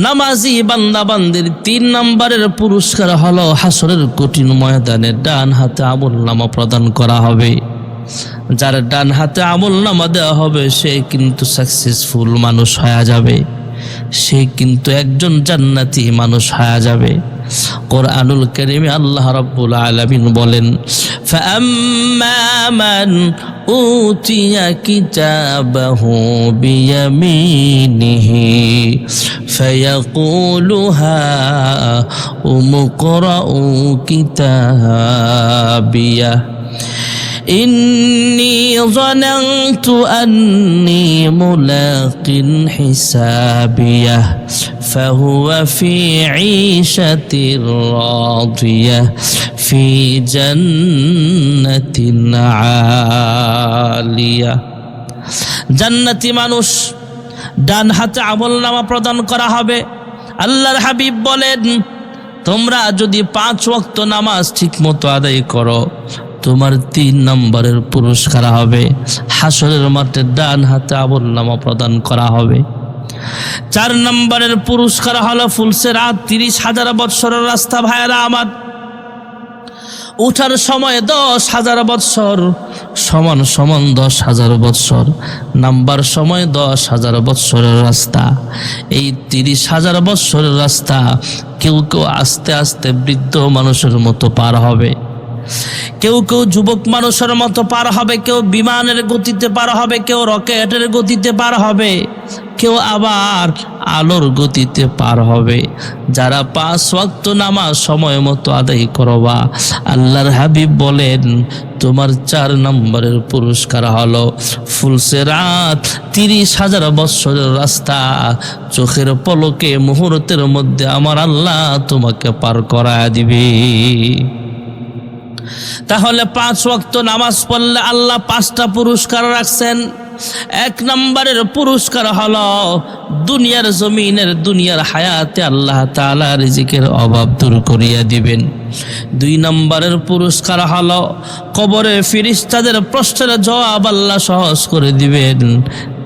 নামাজি বান্দা বান্দির 3 নম্বরের পুরস্কার হলো হাসরের কঠিন ময়দানে ডান হাতে আমলনামা প্রদান করা হবে। যার ডান হাতে আমলনামা দেওয়া হবে সে কিন্তু সাকসেসফুল মানুষ হয়ে যাবে, সে কিন্তু একজন জান্নাতি মানুষ হয়ে যাবে। কোরআনুল কারীমে আল্লাহ রাব্বুল আলামিন বলেন, ফাআম্মা মান উতিয়া কিতাবাহু বিয়ামিনিহি ফায়াকুলু হাউমুকরাউ কিতাবিয়া إني ظننت أني ملاق حسابيه فهو في عيشة راضية في جنة عالية। জান্নাতি মানুষ ডান হাতে আমলনামা প্রদান করা হবে। আল্লাহর হাবিব বলেন, তোমরা যদি 5 ওয়াক্ত নামাজ ঠিকমতো আদায় করো, তোমার 3 নম্বরের পুরস্কার হবে হাসরের মাঠে ডান হাতে আমলনামা প্রদান করা হবে। 4 নম্বরের পুরস্কার হলো ফুলসিরাত, 30,000 বৎসরের রাস্তা। ভাইয়েরা আমার, উঠার সময় 10,000 বৎসর সমান সমান 10,000 বৎসর, নাম্বার সময় 10,000 বৎসরের রাস্তা। এই 30,000 বৎসরের রাস্তা কেউ কেউ আস্তে আস্তে বৃদ্ধ মানুষের মতো পার হবে, কেউ কেউ যুবক মানুষের মতো পার হবে, কেউ বিমানের গতিতে পার হবে, কেউ রকেটের গতিতে পার হবে, কেউ আবার আলোর গতিতে পার হবে। যারা 5 ওয়াক্ত নামাজ সময় মতো আদায় করবা, আল্লাহর হাবিব বলেন তোমার 4 নম্বরের পুরস্কার হলো ফুলসিরাত, 30,000 বৎসরের রাস্তা চোখের পলকে মুহূর্তের মধ্যে আমার আল্লাহ তোমাকে পার করায় দিবে। তাহলে 5 ওয়াক্ত নামাজ পড়লে আল্লাহ 5টা পুরস্কার রাখছেন। 1 নম্বরের পুরস্কার হলো দুনিয়ার জমিনের দুনিয়ার হায়াতে আল্লাহ তাআলা রিজিকের অভাব দূর করিয়া দিবেন। 2 নম্বরের পুরস্কার হলো কবরে ফেরেশতাদের প্রশ্নের জবাব আল্লাহ সহজ করে দিবেন।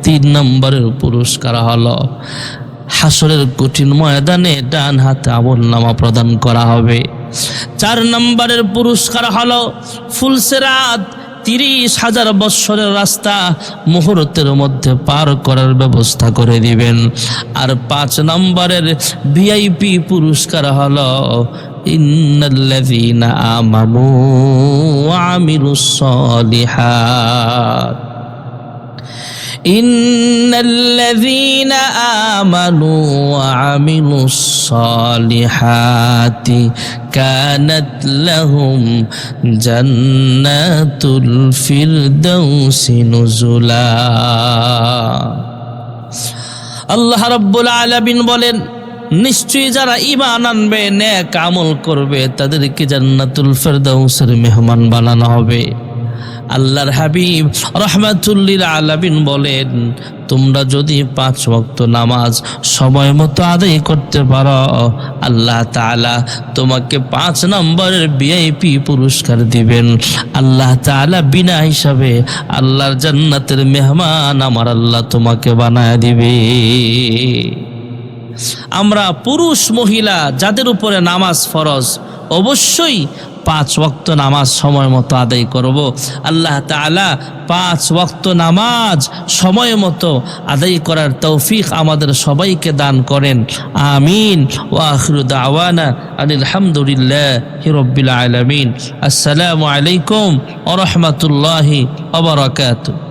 3 নম্বরের পুরস্কার হলো হাসরের কঠিন ময়দানে ডান হাতে আমলনামা প্রদান করা হবে। 4 নম্বরের পুরস্কার হলো ফুলসিরাত, 30,000 বৎসরের রাস্তা মুহূর্তের মধ্যে পার করার ব্যবস্থা করে দিবেন। আর 5 নম্বরের ভিআইপি পুরস্কার হলো ইন্নাল্লাযীনা আমানু ওয়া আমিলুস সালিহাত, ইন্নাল্লাযীনা আমানু ওয়া আমিলুস সালিহাতি কানাত লাহুম জান্নাতুল ফিরদাউসি নুজুলা। আল্লাহ রাব্বুল আলামিন বলেন, নিশ্চয়ই যারা ঈমান আনবে, নেক আমল করবে, তাদেরকে জান্নাতুল ফিরদাউসের মেহমান বানানো হবে। আল্লাহর হাবিব রাহমাতুল লিল আলামিন বলেন, তোমরা যদি 5 ওয়াক্ত নামাজ সময় মতো আদায় করতে পারো, আল্লাহ তাআলা তোমাকে 5 নম্বরের ভিআইপি পুরস্কার দিবেন। আল্লাহ তাআলা বিনা হিসাবে আল্লাহর জান্নাতের মেহমান আমার আল্লাহ তোমাকে বানায় দিবে। আমরা পুরুষ মহিলা যাদের উপরে নামাজ ফরজ, অবশ্যই 5 ওয়াক্ত নামাজ সময় মতো আদায় করব। আল্লাহ তাআলা 5 ওয়াক্ত নামাজ সময় মতো আদায় করার তৌফিক আমাদের সবাইকে দান করেন। আমিন। ওয়া আখিরু দাওয়ানা আনিল হামদুলিল্লাহি রাব্বিল আলামিন। আসসালামু আলাইকুম ওয়া রাহমাতুল্লাহি ওয়া বারাকাতুহু।